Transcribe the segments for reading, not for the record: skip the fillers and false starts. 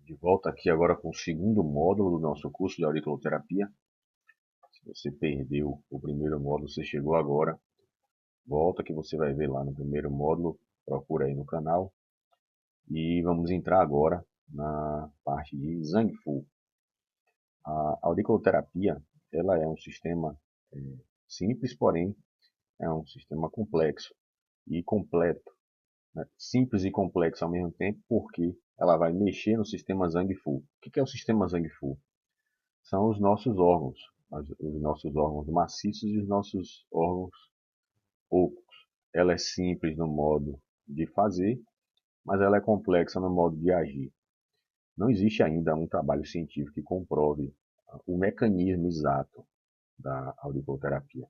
De volta aqui agora com o segundo módulo do nosso curso de auriculoterapia. Se você perdeu o primeiro módulo, você chegou agora, volta que você vai ver lá no primeiro módulo, procura aí no canal. E vamos entrar agora na parte de Zhang-Fu. A auriculoterapia, ela é um sistema simples, porém é um sistema complexo e completo, né? Simples e complexo ao mesmo tempo, porque ela vai mexer no sistema Zhang-Fu. O que é o sistema Zhang-Fu? São os nossos órgãos, os nossos órgãos maciços e os nossos órgãos ocos. Ela é simples no modo de fazer, mas ela é complexa no modo de agir. Não existe ainda um trabalho científico que comprove o mecanismo exato da auriculoterapia.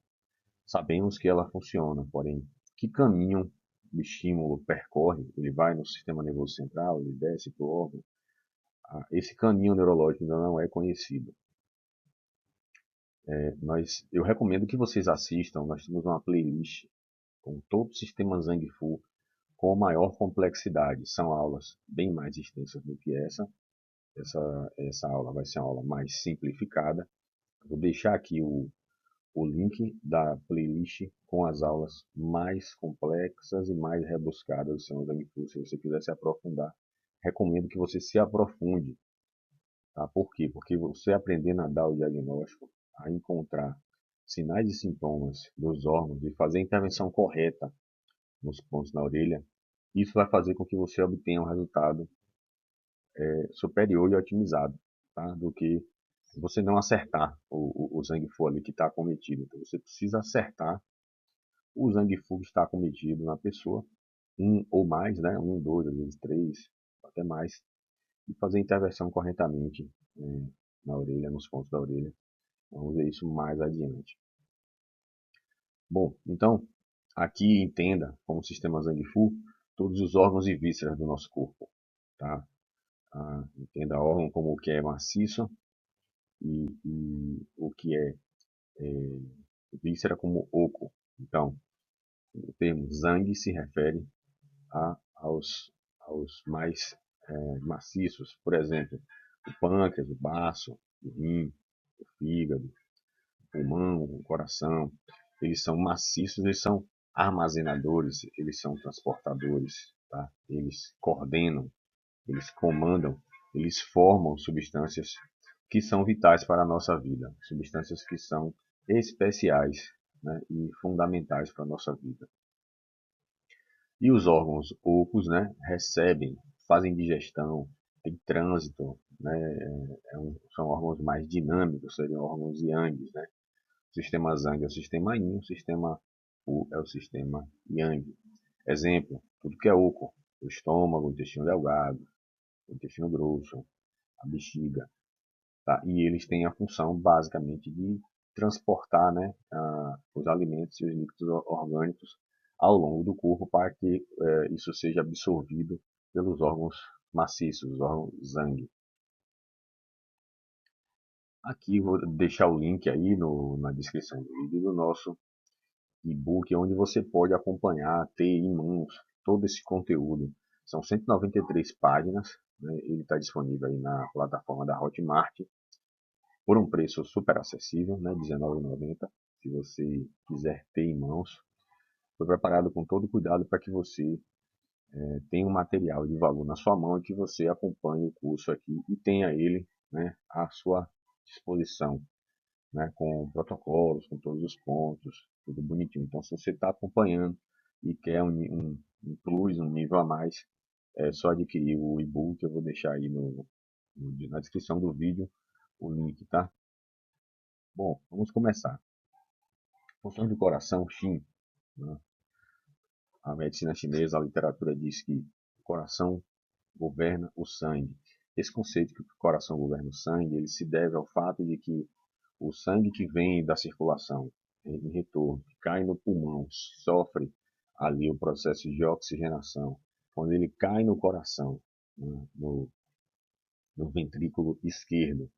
Sabemos que ela funciona, porém, que caminho o estímulo percorre? Ele vai no sistema nervoso central, ele desce para o órgão. Esse caminho neurológico ainda não é conhecido. Eu recomendo que vocês assistam. Nós temos uma playlist com todo o sistema Zhang-Fu com maior complexidade. São aulas bem mais extensas do que essa. Essa aula vai ser uma aula mais simplificada. Vou deixar aqui o link da playlist com as aulas mais complexas e mais rebuscadas do sistema Zhang-Fu. Se você quiser se aprofundar, recomendo que você se aprofunde. Tá? Por quê? Porque você aprendendo a dar o diagnóstico, a encontrar sinais e sintomas dos órgãos e fazer a intervenção correta nos pontos na orelha, isso vai fazer com que você obtenha um resultado superior e otimizado, tá? Do que você não acertar o Zhang-Fu ali que está acometido. Então você precisa acertar o Zhang-Fu que está acometido na pessoa, um ou mais, né? Um, dois, às vezes três, até mais, e fazer a intervenção corretamente na orelha, nos pontos da orelha. Vamos ver isso mais adiante. Bom, então, aqui entenda como sistema Zhang-Fu todos os órgãos e vísceras do nosso corpo, tá? Entenda órgão como o que é maciço e o que é víscera como oco. Então, o termo Zhang se refere aos mais maciços, por exemplo, o pâncreas, o baço, o rim, o fígado, o pulmão, o coração. Eles são maciços, eles são armazenadores, eles são transportadores, tá? Eles coordenam, eles comandam, eles formam substâncias que são vitais para a nossa vida, substâncias que são especiais, né, e fundamentais para a nossa vida. E os órgãos ocos, né, recebem, fazem digestão, tem trânsito, né, são órgãos mais dinâmicos, seriam órgãos Yang, né? O sistema Zhang é o sistema Yin, o sistema Fu é o sistema Yang. Exemplo, tudo que é oco, o estômago, o intestino delgado, o intestino grosso, a bexiga, tá? E eles têm a função basicamente de transportar, né, os alimentos e os líquidos orgânicos ao longo do corpo para que isso seja absorvido pelos órgãos maciços, os órgãos Zhang. Aqui vou deixar o link aí na descrição do vídeo do nosso e-book, onde você pode acompanhar, ter em mãos todo esse conteúdo. São 193 páginas, né? Ele está disponível aí na plataforma da Hotmart por um preço super acessível, né? R$19,90. Se você quiser ter em mãos, foi preparado com todo cuidado para que você tenha um material de valor na sua mão e que você acompanhe o curso aqui e tenha ele, né, à sua disposição, né, com protocolos, com todos os pontos, tudo bonitinho. Então, se você está acompanhando e quer um plus, um nível a mais, é só adquirir o e-book. Eu vou deixar aí na descrição do vídeo o link, tá? Bom, vamos começar. Funções do coração, Qin, né? A medicina chinesa, a literatura diz que o coração governa o sangue. Esse conceito que o coração governa o sangue, ele se deve ao fato de que o sangue que vem da circulação em retorno, que cai no pulmão, sofre ali o processo de oxigenação. Quando ele cai no coração, né, no ventrículo esquerdo,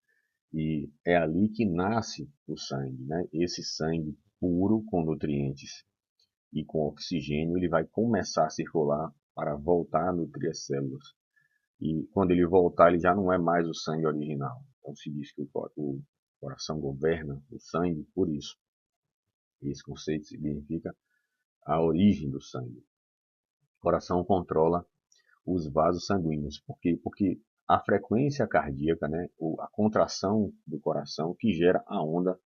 e é ali que nasce o sangue, né? Esse sangue puro com nutrientes e com oxigênio, ele vai começar a circular para voltar a nutrir as células. e quando ele voltar, ele já não é mais o sangue original. Então se diz que o coração governa o sangue por isso. Esse conceito significa a origem do sangue. O coração controla os vasos sanguíneos. Por quê? Porque a frequência cardíaca, né, a contração do coração que gera a onda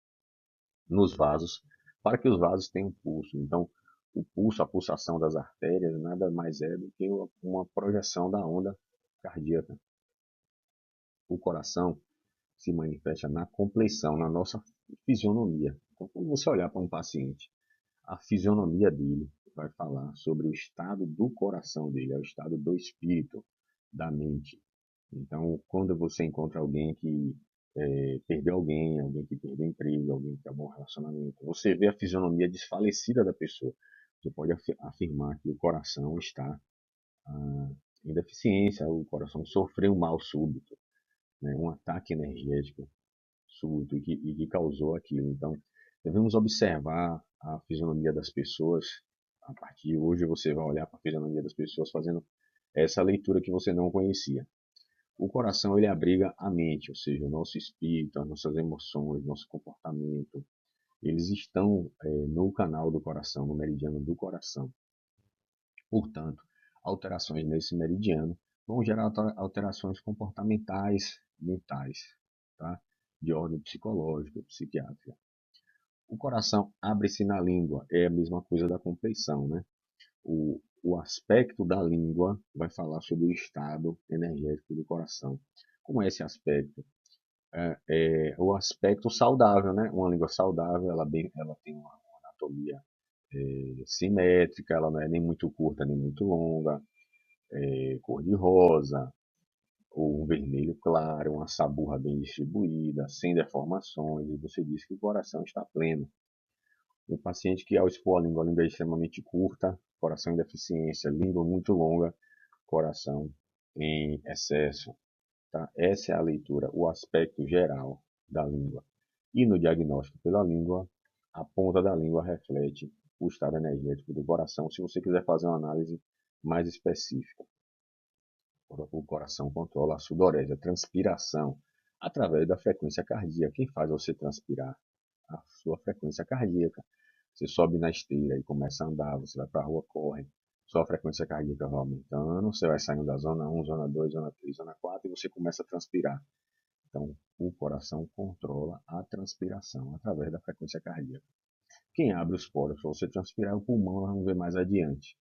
nos vasos, para que os vasos tenham pulso. Então, o pulso, a pulsação das artérias, nada mais é do que uma projeção da onda cardíaca. O coração se manifesta na compleição, na nossa fisionomia. Então, quando você olhar para um paciente, a fisionomia dele vai falar sobre o estado do coração dele, é o estado do espírito, da mente. Então, quando você encontra alguém que perdeu alguém que perdeu emprego, alguém que acabou um relacionamento, você vê a fisionomia desfalecida da pessoa. Você pode afirmar que o coração está em deficiência, o coração sofreu um mal súbito, né, um ataque energético súbito e que causou aquilo. Então, devemos observar a fisionomia das pessoas. A partir de hoje, você vai olhar para a fisionomia das pessoas fazendo essa leitura que você não conhecia. O coração ele abriga a mente, ou seja, o nosso espírito, as nossas emoções, nosso comportamento. Eles estão no canal do coração, no meridiano do coração. Portanto, alterações nesse meridiano vão gerar alterações comportamentais, mentais, tá? De ordem psicológica, psiquiátrica. O coração abre-se na língua, é a mesma coisa da compleição, né? O aspecto da língua vai falar sobre o estado energético do coração. Como é esse aspecto? É o aspecto saudável, né? Uma língua saudável, ela tem uma anatomia simétrica, ela não é nem muito curta nem muito longa, cor de rosa, ou um vermelho claro, uma saburra bem distribuída, sem deformações, e você diz que o coração está pleno. O paciente que ao expor a língua é extremamente curta, coração em deficiência, língua muito longa, coração em excesso. Tá? Essa é a leitura, o aspecto geral da língua. E no diagnóstico pela língua, a ponta da língua reflete o estado energético do coração, se você quiser fazer uma análise mais específica. O coração controla a sudorese, a transpiração, através da frequência cardíaca. Quem faz você transpirar? A sua frequência cardíaca. Você sobe na esteira e começa a andar, você vai para a rua, corre. Sua frequência cardíaca vai aumentando, você vai saindo da zona 1, zona 2, zona 3, zona 4 e você começa a transpirar. Então, o coração controla a transpiração através da frequência cardíaca. Quem abre os poros para você transpirar é o pulmão, nós vamos ver mais adiante.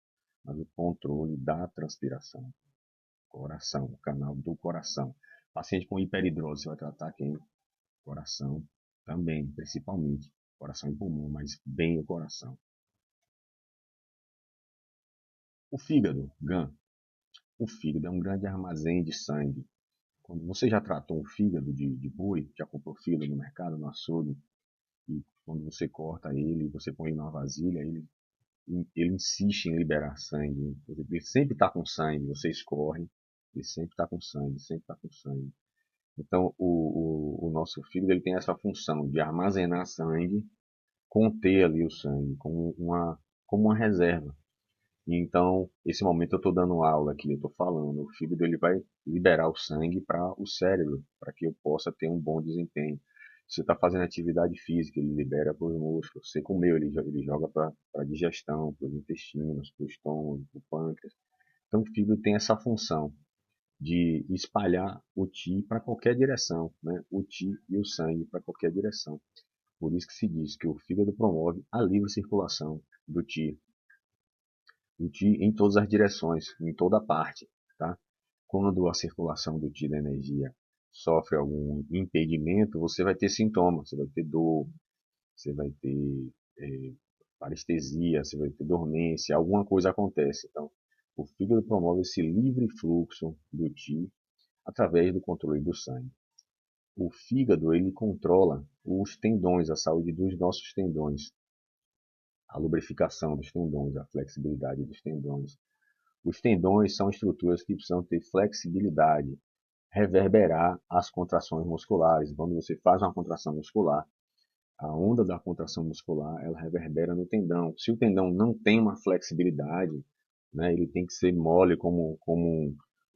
Mas o controle da transpiração. Coração, o canal do coração. Paciente com hiperidrose, você vai tratar quem? Coração também, principalmente. Coração e pulmão, mas bem o coração. O fígado, GAN. O fígado é um grande armazém de sangue. Quando você já tratou um fígado de boi, já comprou fígado no mercado, no açougue, e quando você corta ele, você põe ele numa vasilha, ele insiste em liberar sangue. Ele sempre está com sangue, você escorre, ele sempre está com sangue, sempre está com sangue. Então, o nosso fígado ele tem essa função de armazenar sangue, conter ali o sangue, como uma reserva. E então, esse momento eu estou dando aula aqui, eu estou falando, o fígado ele vai liberar o sangue para o cérebro, para que eu possa ter um bom desempenho. Se você está fazendo atividade física, ele libera para os músculos. Você comeu, ele joga para a digestão, para os intestinos, para o estômago, para o pâncreas. Então, o fígado tem essa função de espalhar o Ti para qualquer direção, né? O Ti e o sangue para qualquer direção. Por isso que se diz que o fígado promove a livre circulação do Ti em todas as direções, em toda parte, tá? Quando a circulação do Ti da energia sofre algum impedimento, você vai ter sintomas, você vai ter dor, você vai ter parestesia, você vai ter dormência, alguma coisa acontece. Então, o fígado promove esse livre fluxo do Ti através do controle do sangue. O fígado ele controla os tendões, a saúde dos nossos tendões, a lubrificação dos tendões, a flexibilidade dos tendões. Os tendões são estruturas que precisam ter flexibilidade, reverberar as contrações musculares. Quando você faz uma contração muscular, a onda da contração muscular ela reverbera no tendão. Se o tendão não tem uma flexibilidade, né, ele tem que ser mole como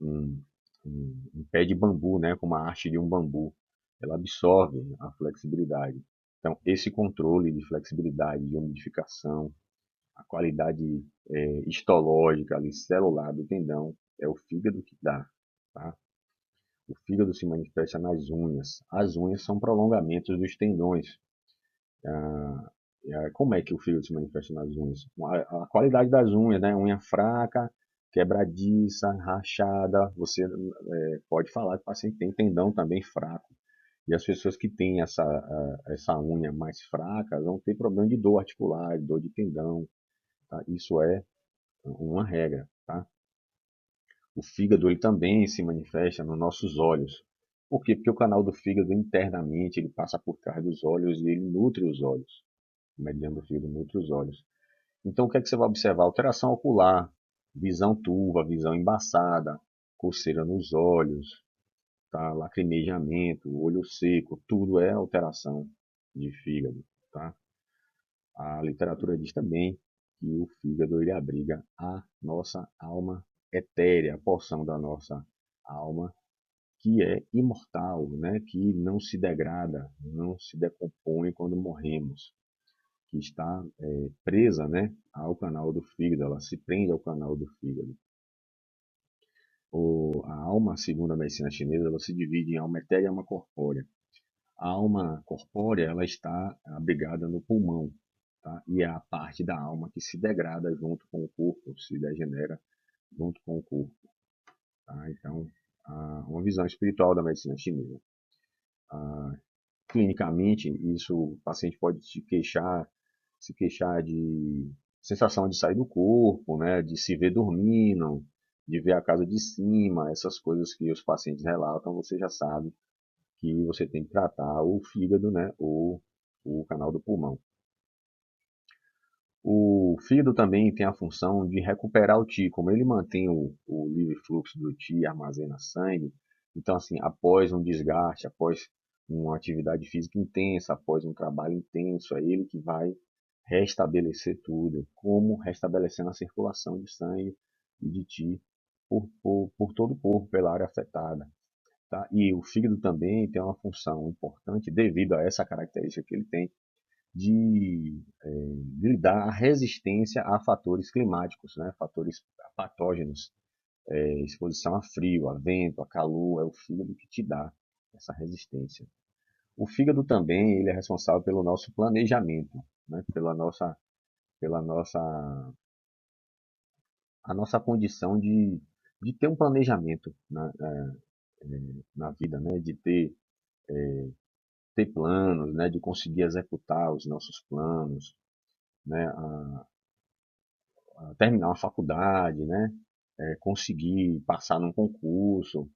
um, um pé de bambu, né, com uma haste de um bambu. Ela absorve a flexibilidade. Então, esse controle de flexibilidade, de umidificação, a qualidade histológica, ali, celular do tendão, é o fígado que dá. Tá? O fígado se manifesta nas unhas. As unhas são prolongamentos dos tendões. Como é que o fígado se manifesta nas unhas? A qualidade das unhas, né? Unha fraca, quebradiça, rachada. Você pode falar que o paciente tem tendão também fraco. E as pessoas que têm essa unha mais fraca vão ter problema de dor articular, de dor de tendão. Tá? Isso é uma regra. Tá? O fígado ele também se manifesta nos nossos olhos. Por quê? Porque o canal do fígado internamente ele passa por trás dos olhos e ele nutre os olhos. O mediano do fígado nutre os olhos. Então o que é que você vai observar? Alteração ocular, visão turva, visão embaçada, coceira nos olhos, tá? Lacrimejamento, olho seco, tudo é alteração de fígado. Tá? A literatura diz também que o fígado ele abriga a nossa alma etérea, a porção da nossa alma que é imortal, né? Que não se degrada, não se decompõe quando morremos, que está presa, né, ao canal do fígado, ela se prende ao canal do fígado. A alma, segundo a medicina chinesa, ela se divide em alma etérea e alma corpórea. A alma corpórea ela está abrigada no pulmão, tá? E é a parte da alma que se degrada junto com o corpo, se degenera junto com o corpo. Tá? Então, uma visão espiritual da medicina chinesa. Clinicamente, isso o paciente pode se queixar de sensação de sair do corpo, né, de se ver dormindo, de ver a casa de cima, essas coisas que os pacientes relatam, você já sabe que você tem que tratar o fígado, né, ou o canal do pulmão. O fígado também tem a função de recuperar o Qi, como ele mantém o livre fluxo do Qi e armazena sangue. Então, assim, após um desgaste, após uma atividade física intensa, após um trabalho intenso, é ele que vai restabelecer tudo, como restabelecendo a circulação de sangue e de Qi por todo o corpo, pela área afetada. Tá? E o fígado também tem uma função importante devido a essa característica que ele tem de lidar a resistência a fatores climáticos, né? Fatores patógenos, exposição a frio, a vento, a calor, é o fígado que te dá essa resistência. O fígado também ele é responsável pelo nosso planejamento, né? Pela nossa, a nossa condição de ter um planejamento na vida, né? De ter planos, né? De conseguir executar os nossos planos, né? Terminar uma faculdade, né? Conseguir passar num concurso.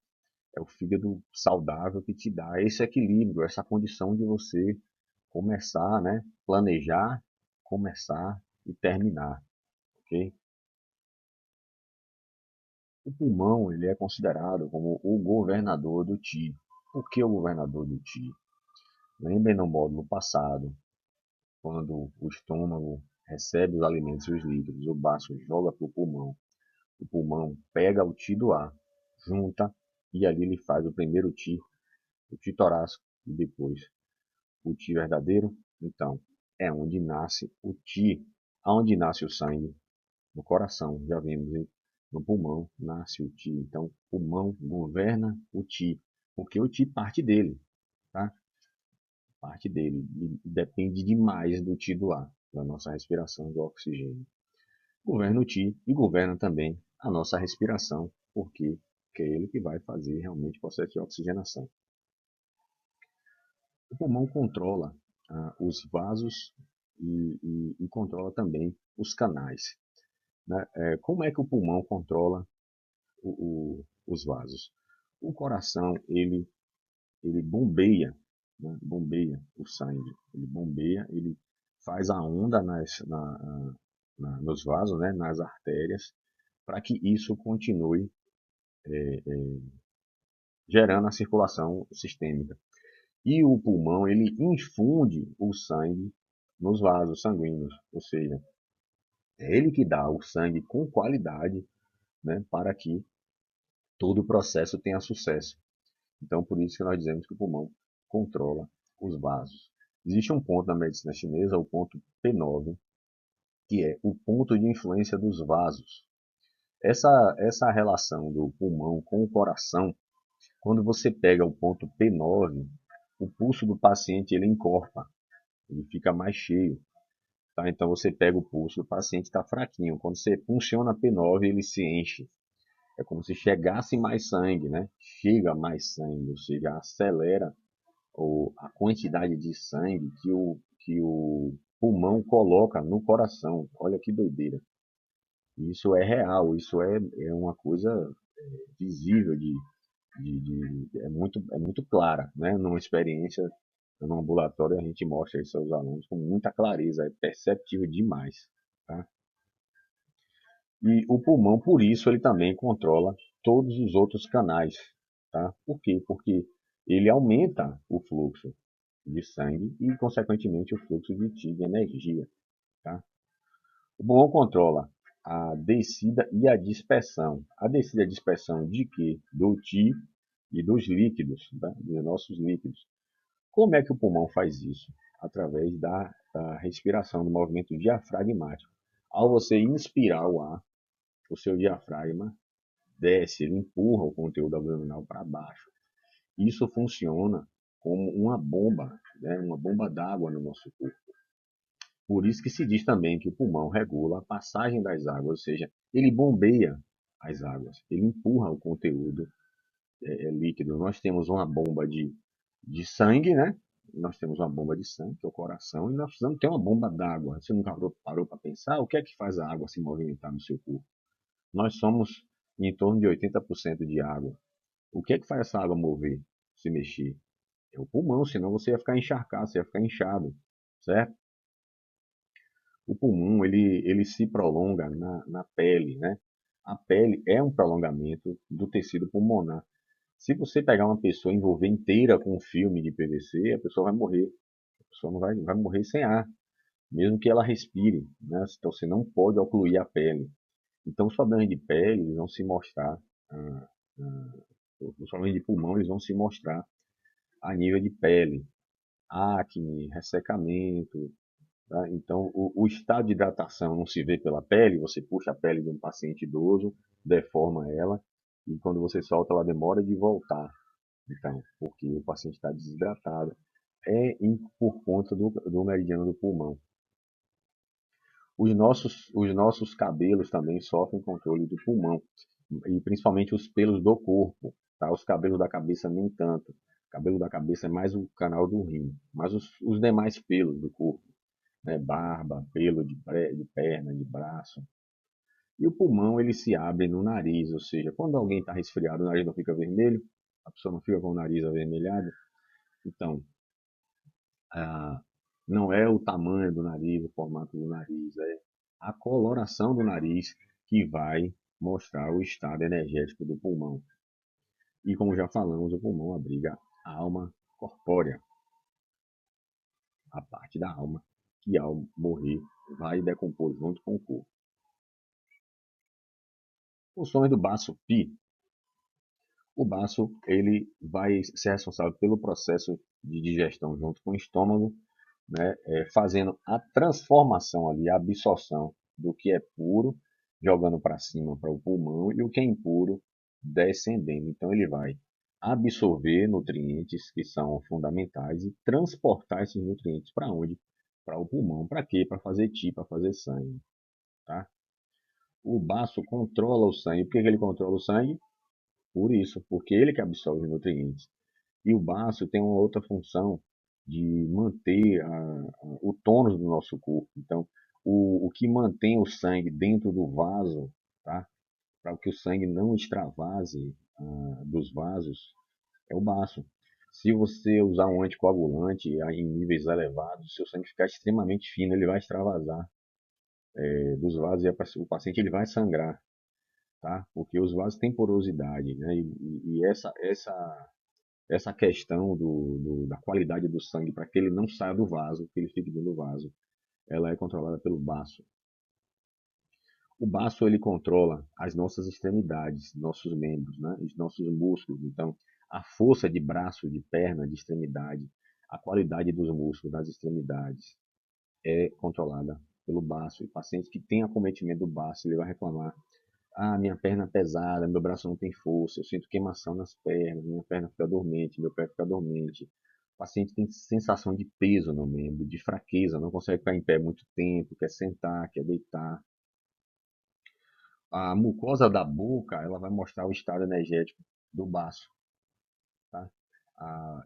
É o fígado saudável que te dá esse equilíbrio, essa condição de você começar, né? Planejar, começar e terminar, ok? O pulmão ele é considerado como o governador do Qi. Por que o governador do Qi? Lembrem no módulo passado, quando o estômago recebe os alimentos e os líquidos, o baço joga para o pulmão pega o Qi do ar, junta e ali ele faz o primeiro Qi, o Qi torácico e depois o Qi verdadeiro. Então, é onde nasce o Qi, aonde nasce o sangue, no coração, já vimos, hein? No pulmão nasce o Qi. Então, o pulmão governa o Qi, porque o Qi parte dele, tá? Parte dele e depende demais do Qi do ar, da nossa respiração do oxigênio. Governa o Qi e governa também a nossa respiração, porque é ele que vai fazer realmente o processo de oxigenação. O pulmão controla os vasos e controla também os canais. Né? Como é que o pulmão controla os vasos? O coração ele bombeia, né? Bombeia o sangue, ele bombeia, ele faz a onda nos vasos, né? Nas artérias, para que isso continue gerando a circulação sistêmica. E o pulmão ele infunde o sangue nos vasos sanguíneos, ou seja, é ele que dá o sangue com qualidade, né, para que todo o processo tenha sucesso. Então, por isso que nós dizemos que o pulmão controla os vasos. Existe um ponto na medicina chinesa, o ponto P9, que é o ponto de influência dos vasos. Essa relação do pulmão com o coração, quando você pega o ponto P9, o pulso do paciente ele encorpa, ele fica mais cheio. Tá? Então você pega o pulso do paciente está fraquinho. Quando você funciona P9, ele se enche. É como se chegasse mais sangue, né? Chega mais sangue, ou seja, acelera a quantidade de sangue que o pulmão coloca no coração. Olha que doideira. Isso é real, isso é uma coisa visível, é muito clara, né? Numa experiência, no ambulatório, a gente mostra isso aos alunos com muita clareza, é perceptível demais. Tá? E o pulmão, por isso, ele também controla todos os outros canais. Tá? Por quê? Porque ele aumenta o fluxo de sangue e, consequentemente, o fluxo de ti, de energia. Tá? O pulmão controla a descida e a dispersão. A descida e a dispersão de quê? Do ti e dos líquidos, tá? Dos nossos líquidos. Como é que o pulmão faz isso? Através da respiração, do movimento diafragmático. Ao você inspirar o ar, o seu diafragma desce, ele empurra o conteúdo abdominal para baixo. Isso funciona como uma bomba, né? Uma bomba d'água no nosso corpo. Por isso que se diz também que o pulmão regula a passagem das águas, ou seja, ele bombeia as águas, ele empurra o conteúdo líquido. Nós temos uma bomba de sangue, né? Nós temos uma bomba de sangue, que é o coração, e nós precisamos ter uma bomba d'água. Você nunca parou para pensar o que é que faz a água se movimentar no seu corpo? Nós somos em torno de 80% de água. O que é que faz essa água mover, se mexer? É o pulmão, senão você ia ficar encharcado, você ia ficar inchado, certo? O pulmão, ele se prolonga na pele, né? A pele é um prolongamento do tecido pulmonar. Se você pegar uma pessoa e envolver inteira com um filme de PVC, a pessoa vai morrer. A pessoa não vai morrer sem ar, mesmo que ela respire, né? Então você não pode ocluir a pele. Então os problemas de pele eles vão se mostrar, os problemas de pulmão eles vão se mostrar a nível de pele, acne, ressecamento. Tá? Então o estado de hidratação não se vê pela pele, você puxa a pele de um paciente idoso, deforma ela, e quando você solta ela demora de voltar. Então, porque o paciente está desidratado, por conta do meridiano do pulmão. Os nossos cabelos também sofrem controle do pulmão, e principalmente os pelos do corpo. Tá? Os cabelos da cabeça nem tanto. O cabelo da cabeça é mais o canal do rim, mas os demais pelos do corpo, né? Barba, pelo de perna, de braço. E o pulmão ele se abre no nariz, ou seja, quando alguém está resfriado, o nariz não fica vermelho, a pessoa não fica com o nariz avermelhado. Então, ah, não é o tamanho do nariz, o formato do nariz, é a coloração do nariz que vai mostrar o estado energético do pulmão. E como já falamos, o pulmão abriga a alma corpórea, a parte da alma que ao morrer vai decompor junto com o corpo. Funções do baço pi. O baço ele vai ser responsável pelo processo de digestão junto com o estômago, né, fazendo a transformação ali, a absorção do que é puro, jogando para cima para o pulmão e o que é impuro descendendo. Então ele vai absorver nutrientes que são fundamentais e transportar esses nutrientes para onde? Para o pulmão. Para quê? Para fazer ti, para fazer sangue. Tá? O baço controla o sangue. Por que ele controla o sangue? Por isso, porque ele que absorve os nutrientes. E o baço tem uma outra função de manter o tônus do nosso corpo. Então, o que mantém o sangue dentro do vaso, tá? Para que o sangue não extravase dos vasos, é o baço. Se você usar um anticoagulante em níveis elevados, seu sangue ficar extremamente fino, ele vai extravasar dos vasos e o paciente ele vai sangrar, tá? Porque os vasos têm porosidade, né? E essa questão da qualidade do sangue para que ele não saia do vaso, que ele fique dentro do vaso, ela é controlada pelo baço. O baço ele controla as nossas extremidades, nossos membros, né? Os nossos músculos. Então, a força de braço, de perna, de extremidade, a qualidade dos músculos das extremidades é controlada pelo baço. E o paciente que tem acometimento do baço, ele vai reclamar: ah, minha perna é pesada, meu braço não tem força, eu sinto queimação nas pernas, minha perna fica dormente, meu pé fica dormente. O paciente tem sensação de peso no membro, de fraqueza, não consegue ficar em pé muito tempo, quer sentar, quer deitar. A mucosa da boca, ela vai mostrar o estado energético do baço, tá?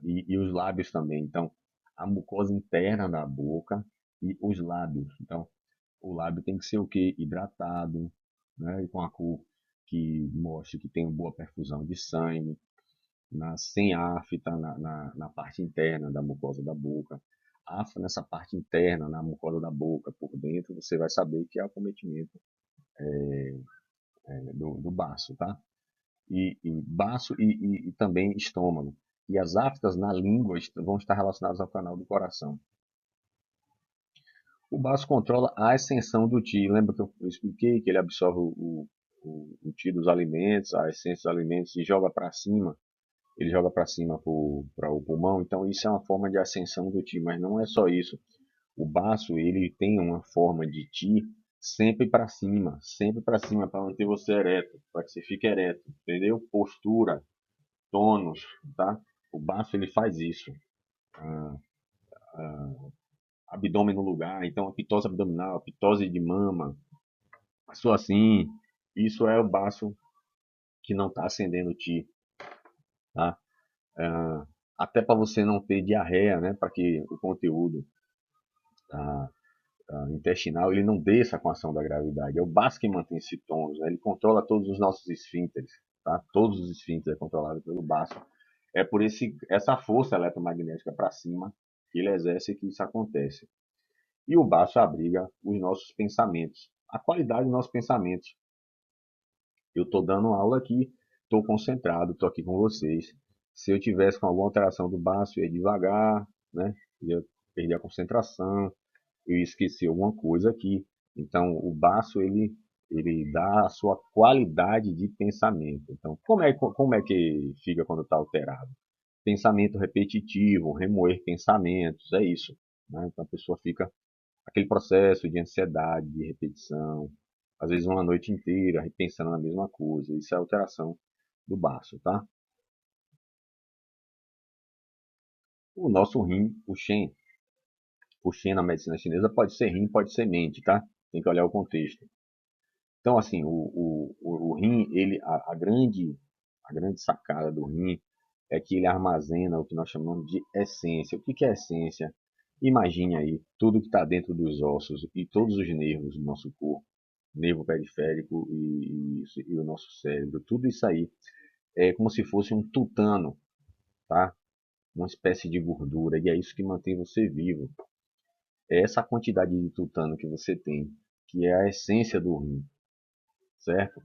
E os lábios também. Então, a mucosa interna da boca e os lábios. Então, o lábio tem que ser o quê? Hidratado, né? E com a cor que mostre que tem uma boa perfusão de sangue, sem afta na parte interna da mucosa da boca. Afta nessa parte interna, na mucosa da boca, por dentro, você vai saber que é acometimento do baço, tá? E baço e também estômago. E as aftas na língua vão estar relacionadas ao canal do coração. O baço controla a ascensão do Ti. Lembra que eu expliquei que ele absorve o Ti dos alimentos, a essência dos alimentos e joga para cima. Ele joga para cima para o pulmão. Então isso é uma forma de ascensão do Ti. Mas não é só isso. O baço ele tem uma forma de Ti sempre para cima, para manter você ereto, para que você fique ereto, entendeu? Postura, tônus, tá? O baço ele faz isso. Ah, abdômen no lugar, então a pitose abdominal, a pitose de mama, passou assim, isso é o baço que não está acendendo o ti, tá? Ah, até para você não ter diarreia, né? Para que o conteúdo ah, intestinal ele não desça com a ação da gravidade. É o baço que mantém esse tônus, né? Ele controla todos os nossos esfíncteres, tá? Todos os esfíncteres é controlado pelo baço. É por essa força eletromagnética para cima que ele exerce que isso acontece. E o baixo abriga os nossos pensamentos, a qualidade dos nossos pensamentos. Eu estou dando aula aqui, estou concentrado, estou aqui com vocês. Se eu tivesse com alguma alteração do baço, eu ia devagar, né? Ia perder a concentração, eu ia esquecer alguma coisa aqui. Então, o baço, ele dá a sua qualidade de pensamento. Então, como é que fica quando está alterado? Pensamento repetitivo, remoer pensamentos, é isso. Né? Então, a pessoa fica aquele processo de ansiedade, de repetição, às vezes uma noite inteira repensando na mesma coisa. Isso é alteração do baço, tá? O nosso rim, o Shen na medicina chinesa pode ser rim, pode ser mente, tá? Tem que olhar o contexto. Então, assim, o rim, a grande sacada do rim é que ele armazena o que nós chamamos de essência. O que que é essência? Imagine aí tudo que está dentro dos ossos e todos os nervos do nosso corpo, nervo periférico e o nosso cérebro, tudo isso aí é como se fosse um tutano, tá? Uma espécie de gordura, e é isso que mantém você vivo. É essa quantidade de tutano que você tem, que é a essência do rim, certo?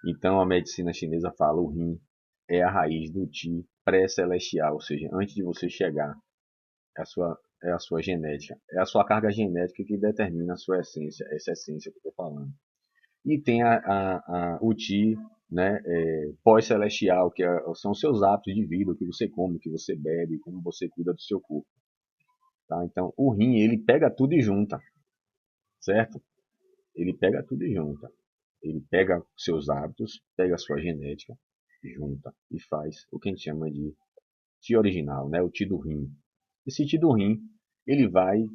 Então a medicina chinesa fala o rim é a raiz do Qi pré-celestial, ou seja, antes de você chegar, é a sua genética, é a sua carga genética que determina a sua essência, essa essência que eu estou falando. E tem o Ti, né, pós-celestial, que são os seus hábitos de vida, o que você come, o que você bebe, como você cuida do seu corpo. Tá? Então, o rim, ele pega tudo e junta, certo? Ele pega tudo e junta. Ele pega seus hábitos, pega a sua genética, junta e faz o que a gente chama de Ti original, né? O Ti do rim. Esse Ti do rim, ele vai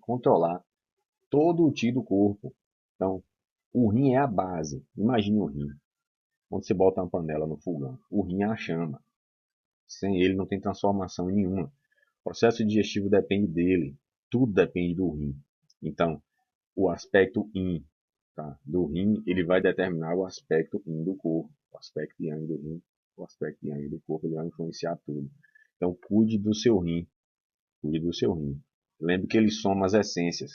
controlar todo o Ti do corpo. Então, o rim é a base. Imagine o rim. Quando você bota uma panela no fogão, o rim é a chama. Sem ele não tem transformação nenhuma. O processo digestivo depende dele. Tudo depende do rim. Então, o aspecto yin, tá, do rim, ele vai determinar o aspecto yin do corpo. O aspecto yang do rim, o aspecto yang do corpo, ele vai influenciar tudo. Então, cuide do seu rim. Cuide do seu rim. Lembre que ele soma as essências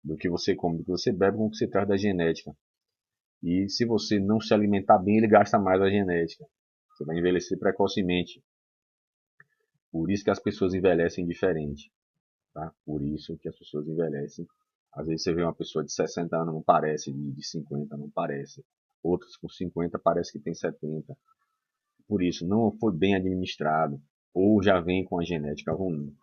do que você come, do que você bebe, com o que você traz da genética. E se você não se alimentar bem, ele gasta mais a genética. Você vai envelhecer precocemente. Por isso que as pessoas envelhecem diferente, tá? Por isso que as pessoas envelhecem Às vezes você vê uma pessoa de 60 anos, não parece, de 50 não parece. Outros com 50 parece que tem 70. Por isso, não foi bem administrado, ou já vem com a genética ruim.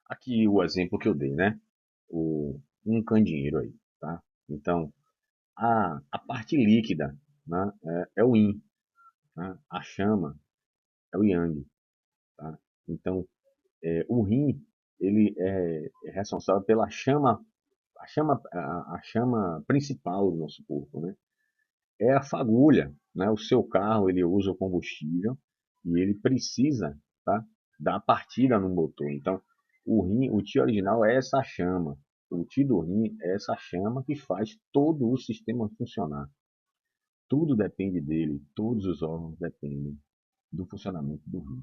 Aqui o exemplo que eu dei, né? Um candeeiro aí, tá? Então, a parte líquida, né, é o yin, né? A chama é o yang, tá? Então, o rim, ele é responsável pela chama, a chama principal do nosso corpo, né? É a fagulha, né? O seu carro, ele usa o combustível e ele precisa, tá? Dar partida no motor. Então, o ti original é essa chama. O ti do rim é essa chama que faz todo o sistema funcionar. Tudo depende dele, todos os órgãos dependem do funcionamento do rim.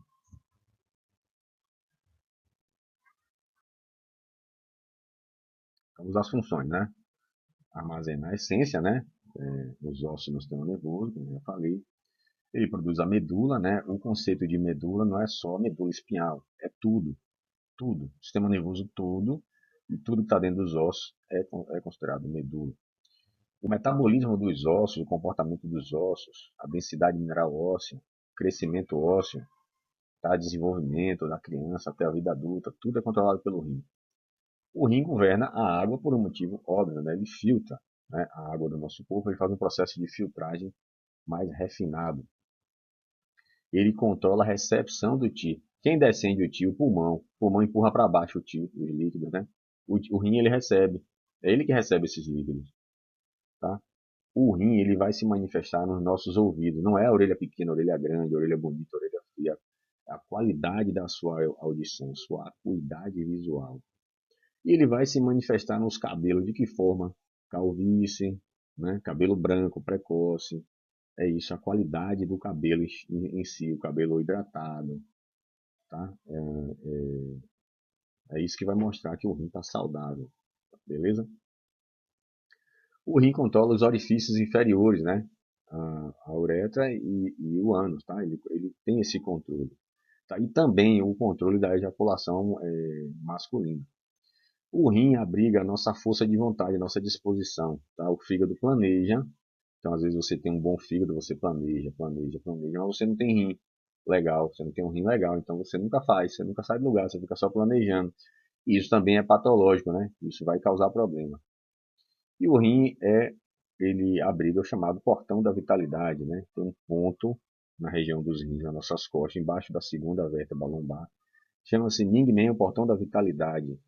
Vamos às funções, né? Armazenar a essência, né? Os ossos no sistema nervoso, como eu já falei. Ele produz a medula, né? O conceito de medula não é só medula espinhal, é tudo, tudo. O sistema nervoso todo e tudo que está dentro dos ossos é considerado medula. O metabolismo dos ossos, o comportamento dos ossos, a densidade mineral óssea, crescimento ósseo, tá? Desenvolvimento da criança até a vida adulta, tudo é controlado pelo rim. O rim governa a água por um motivo óbvio, né? Ele filtra, né, a água do nosso corpo, ele faz um processo de filtragem mais refinado. Ele controla a recepção do ti. Quem descende o ti? O pulmão. O pulmão empurra para baixo o ti, os líquidos, né? O rim ele recebe. É ele que recebe esses líquidos, tá? O rim ele vai se manifestar nos nossos ouvidos. Não é a orelha pequena, a orelha grande, a orelha bonita, a orelha fria. É a qualidade da sua audição, sua acuidade visual. E ele vai se manifestar nos cabelos. De que forma? Calvície, né? Cabelo branco precoce. É isso, a qualidade do cabelo em si, o cabelo hidratado, tá? É isso que vai mostrar que o rim está saudável, beleza? O rim controla os orifícios inferiores, né? A uretra e o ânus, tá? Ele tem esse controle. Tá? E também o controle da ejaculação masculina. O rim abriga a nossa força de vontade, a nossa disposição. Tá? O fígado planeja. Então, às vezes, você tem um bom fígado, você planeja, planeja, planeja, mas você não tem rim legal, você não tem um rim legal, então você nunca faz, você nunca sai do lugar, você fica só planejando. E isso também é patológico, né? Isso vai causar problema. E o rim ele abriga o chamado portão da vitalidade, né? Tem um ponto na região dos rins, nas nossas costas, embaixo da segunda vértebra lombar. Chama-se Ningmen, o portão da vitalidade.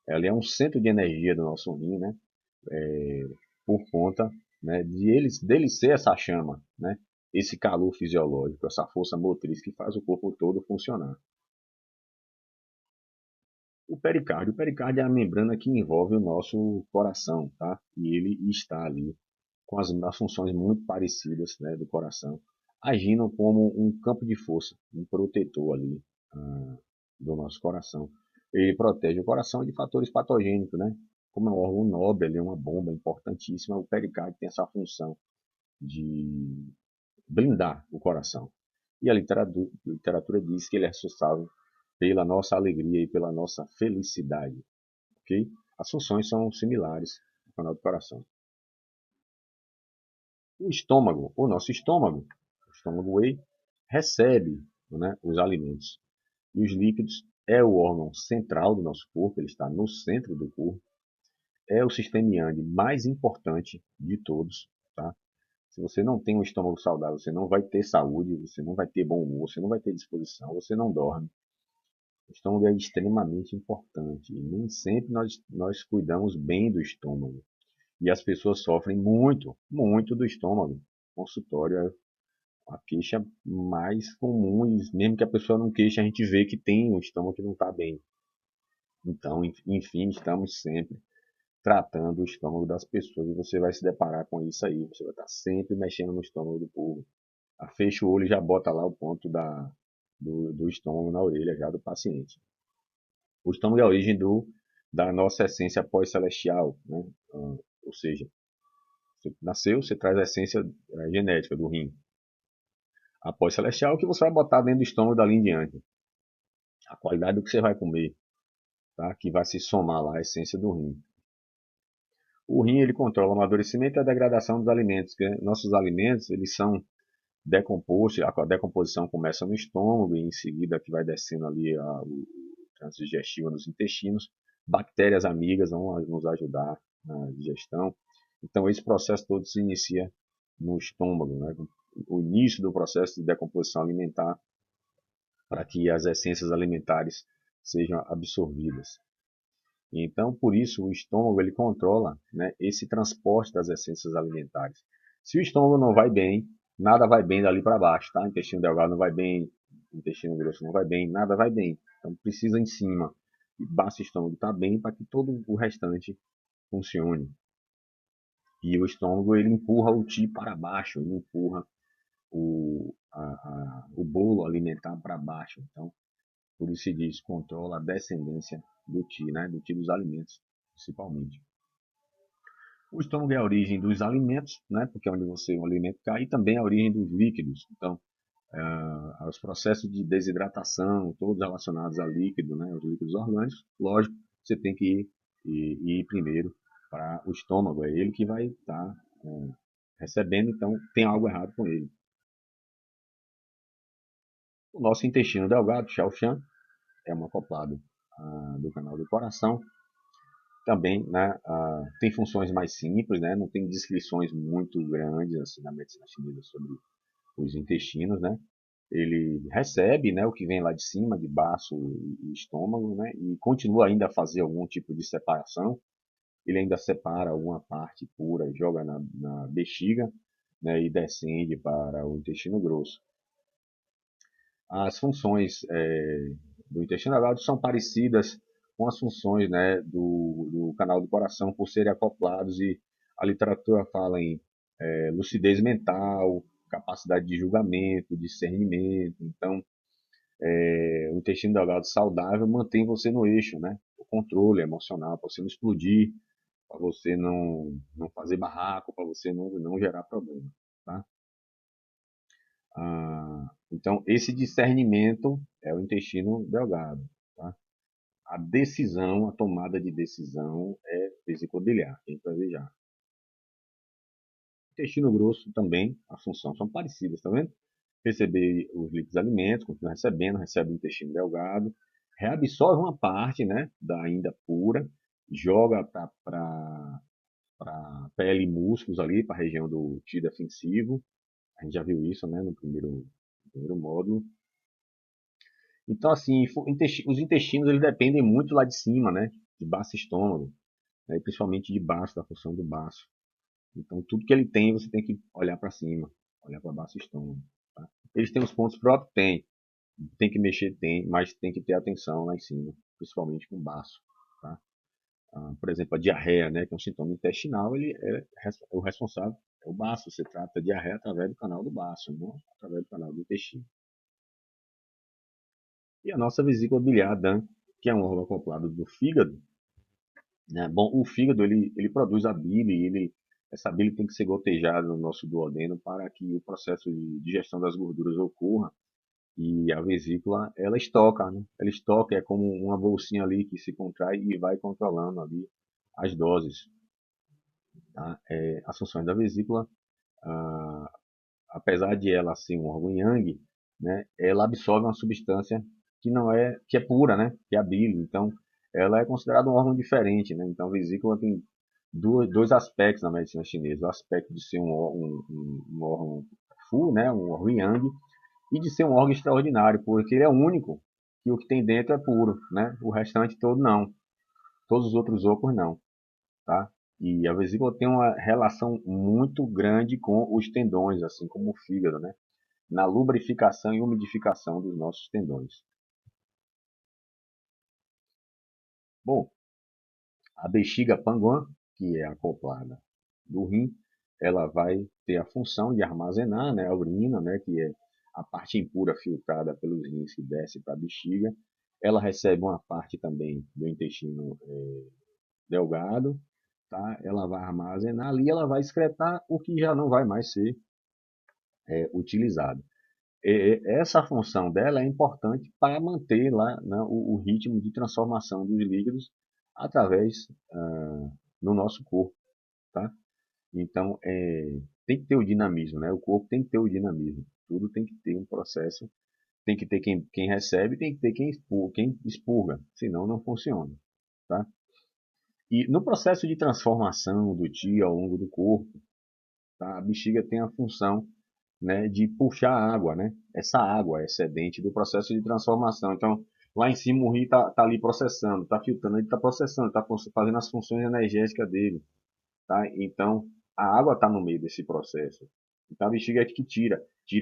Ela é um centro de energia do nosso rim, né? Por conta, né, dele ser essa chama, né? Esse calor fisiológico, essa força motriz que faz o corpo todo funcionar. O pericárdio é a membrana que envolve o nosso coração, tá? E ele está ali com as funções muito parecidas, né, do coração, agindo como um campo de força, um protetor ali do nosso coração. Ele protege o coração de fatores patogênicos, né? Como é um órgão nobre, ele é uma bomba importantíssima, o pericárdio tem essa função de blindar o coração. E a literatura diz que ele é responsável pela nossa alegria e pela nossa felicidade, ok? As funções são similares no canal do coração. O nosso estômago, o estômago whey, recebe, né, os alimentos. E os líquidos é o órgão central do nosso corpo, ele está no centro do corpo. É o sistema yang mais importante de todos, tá? Se você não tem um estômago saudável, você não vai ter saúde, você não vai ter bom humor, você não vai ter disposição, você não dorme. O estômago é extremamente importante e nem sempre nós cuidamos bem do estômago. E as pessoas sofrem muito, muito do estômago. Consultório é a queixa mais comum, e mesmo que a pessoa não queixe, a gente vê que tem um estômago que não está bem. Então, enfim, estamos sempre tratando o estômago das pessoas e você vai se deparar com isso aí. Você vai estar sempre mexendo no estômago do povo. Fecha o olho e já bota lá o ponto do estômago na orelha já do paciente. O estômago é a origem da nossa essência pós-celestial, né? Ou seja, você nasceu, você traz a essência genética do rim. A pós-celestial é o que você vai botar dentro do estômago dali em diante. a qualidade do que você vai comer, tá? Que vai se somar lá à essência do rim. O rim ele controla o amadurecimento e a degradação dos alimentos, que nossos alimentos eles são decompostos, a decomposição começa no estômago e em seguida que vai descendo ali o trânsito digestivo nos intestinos, bactérias amigas vão nos ajudar na digestão. Então esse processo todo se inicia no estômago, né? O início do processo de decomposição alimentar para que as essências alimentares sejam absorvidas. Então, por isso, o estômago ele controla, né, esse transporte das essências alimentares. Se o estômago não vai bem, nada vai bem dali para baixo, tá? Intestino delgado não vai bem, intestino grosso não vai bem, nada vai bem. Então, precisa em cima. E basta o estômago estar bem para que todo o restante funcione. E o estômago ele empurra o ti para baixo, ele empurra o bolo alimentar para baixo. Então, por isso se diz controla a descendência do ti, né? Do ti dos alimentos, principalmente. O estômago é a origem dos alimentos, né? Porque é onde o alimento cai, e também é a origem dos líquidos. Então, os processos de desidratação, todos relacionados a líquido, né? Os líquidos orgânicos, lógico, você tem que ir primeiro para o estômago. É ele que vai estar recebendo, então tem algo errado com ele. O nosso intestino delgado, Xiaoshan, é um acoplado do canal do coração. Também, né, tem funções mais simples, né, não tem descrições muito grandes assim, na medicina chinesa sobre os intestinos, né. Ele recebe, né, o que vem lá de cima, de baço e estômago, né, e continua ainda a fazer algum tipo de separação. Ele ainda separa alguma parte pura, joga na bexiga, né, e descende para o intestino grosso. As funções do intestino delgado são parecidas com as funções, né, do canal do coração por serem acoplados, e a literatura fala em lucidez mental, capacidade de julgamento, discernimento. Então, o intestino delgado saudável mantém você no eixo, né? O controle emocional, para você não explodir, para você não fazer barraco, para você não gerar problema, tá? Então, esse discernimento é o intestino delgado. Tá? A decisão, a tomada de decisão é vesícula-biliar, que a gente vai ver já. Intestino grosso também, a função são parecidas, tá vendo? Receber os líquidos alimentos, continua recebendo, recebe o intestino delgado, reabsorve uma parte, né, da ainda pura, joga para pele e músculos ali, para a região do ti defensivo. A gente já viu isso, né, no primeiro módulo. Então, assim, os intestinos eles dependem muito lá de cima, né? De baço estômago, né, principalmente de baixo, da função do baço. Então, tudo que ele tem, você tem que olhar para cima, olhar para baixo estômago. Tá? Eles têm os pontos próprios? Tem que mexer, tem, mas tem que ter atenção lá em cima, principalmente com o baço. Tá? Por exemplo, a diarreia, né, que é um sintoma intestinal, ele o responsável é o baço. Você trata a diarreia através do canal do baço, não através do canal do intestino. E a nossa vesícula biliar, Dan, que é um órgão acoplado do fígado, né? Bom, o fígado ele produz a bile, essa bile tem que ser gotejada no nosso duodeno para que o processo de digestão das gorduras ocorra, e a vesícula ela estoca, né? Ela estoca, é como uma bolsinha ali que se contrai e vai controlando ali as doses. Tá? As funções da vesícula, ah, apesar de ela ser um órgão yang, né, ela absorve uma substância que é pura, né, que é a bile. Então, ela é considerada um órgão diferente, né? Então, a vesícula tem dois aspectos na medicina chinesa: o aspecto de ser um órgão fu, né, um órgão yang, e de ser um órgão extraordinário, porque ele é único, que o que tem dentro é puro, né? O restante todo não. Todos os outros órgãos não, tá? E a vesícula tem uma relação muito grande com os tendões, assim como o fígado, né? Na lubrificação e umidificação dos nossos tendões. Bom, a bexiga panguã, que é acoplada do rim, ela vai ter a função de armazenar, né, a urina, né, que é a parte impura filtrada pelos rins que desce para a bexiga. Ela recebe uma parte também do intestino delgado, tá? Ela vai armazenar ali, ela vai excretar o que já não vai mais ser utilizado. essa função dela é importante para manter lá, né, o ritmo de transformação dos líquidos através no nosso corpo, tá? Então, tem que ter o dinamismo, né? O corpo tem que ter o dinamismo. Tudo tem que ter um processo, tem que ter quem recebe, tem que ter quem expurga, senão não funciona, tá? E no processo de transformação do Qi ao longo do corpo, tá? A bexiga tem a função, né, de puxar a água, né? Essa água excedente do processo de transformação. Então, lá em cima o rio tá ali processando, tá filtrando, ele está processando, está fazendo as funções energéticas dele, tá? Então, a água está no meio desse processo. Então, a bexiga é que tira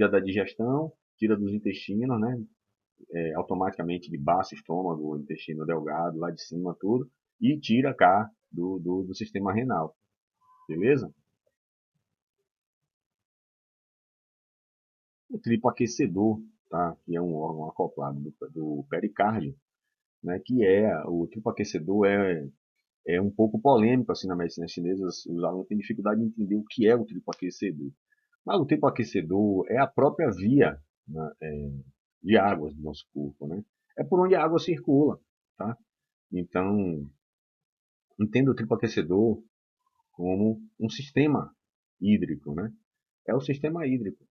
da digestão, tira dos intestinos, né? Automaticamente de baixo estômago, intestino delgado, lá de cima, tudo, e tira cá do sistema renal, beleza? O tripoaquecedor, tá? Que é um órgão acoplado do pericárdio, né? Que o tripoaquecedor é um pouco polêmico assim na medicina chinesa. Os alunos têm dificuldade de entender o que é o tripoaquecedor. Mas o tripoaquecedor é a própria via, né, de águas do nosso corpo, né? É por onde a água circula, tá? Então, entenda o tripoaquecedor como um sistema hídrico, né? É o sistema hídrico.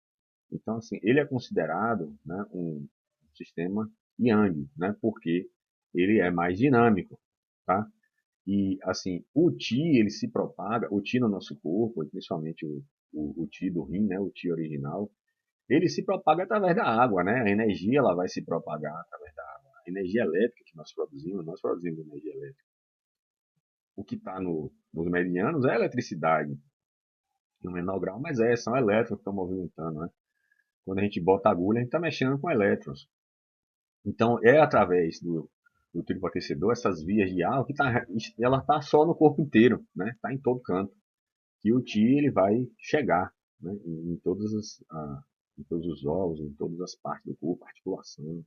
Então, assim, ele é considerado, né, um sistema Yang, né? Porque ele é mais dinâmico, tá? E, assim, o Qi, ele se propaga, o Qi no nosso corpo, principalmente o Qi do rim, né? O Qi original, ele se propaga através da água, né? A energia, ela vai se propagar através da água. A energia elétrica que nós produzimos energia elétrica. O que está nos meridianos é eletricidade, em um menor grau, mas são elétrons que estão movimentando, né? Quando a gente bota agulha, a gente está mexendo com elétrons. Então, é através do turboaquecedor, essas vias de ar, ela está só no corpo inteiro, né? Está em todo canto. Que o Ti ele vai chegar, né? Em todos os órgãos, em todas as partes do corpo, articulação,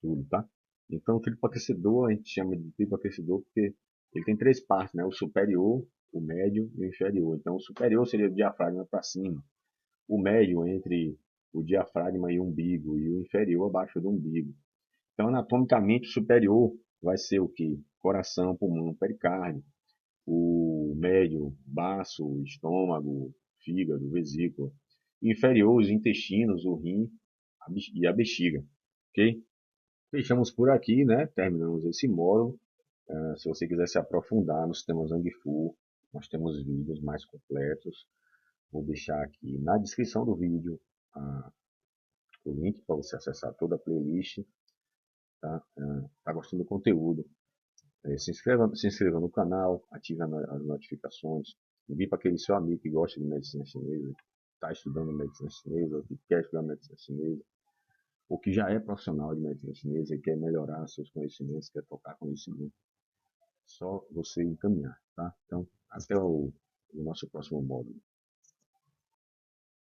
tudo, tá? Então, o tripoaquecedor, a gente chama de tripoaquecedor porque ele tem três partes, né? O superior, o médio e o inferior. Então, o superior seria o diafragma para cima, o médio entre o diafragma e o umbigo, e o inferior abaixo do umbigo. Então, anatomicamente, o superior vai ser o que? Coração, pulmão, pericárdio. O médio, baço, estômago, fígado, vesícula. Inferior, os intestinos, o rim e a bexiga. Ok? Fechamos por aqui, né? Terminamos esse módulo. Se você quiser se aprofundar no sistema Zhang-Fu, nós temos vídeos mais completos. Vou deixar aqui na descrição do vídeo o link para você acessar toda a playlist. Tá? Tá gostando do conteúdo? Se inscreva no canal, ative as notificações. Envie para aquele seu amigo que gosta de medicina chinesa, está estudando medicina chinesa, que quer estudar medicina chinesa, ou que já é profissional de medicina chinesa e quer melhorar seus conhecimentos, quer tocar conhecimento. Só você encaminhar, tá? Então, até o nosso próximo módulo.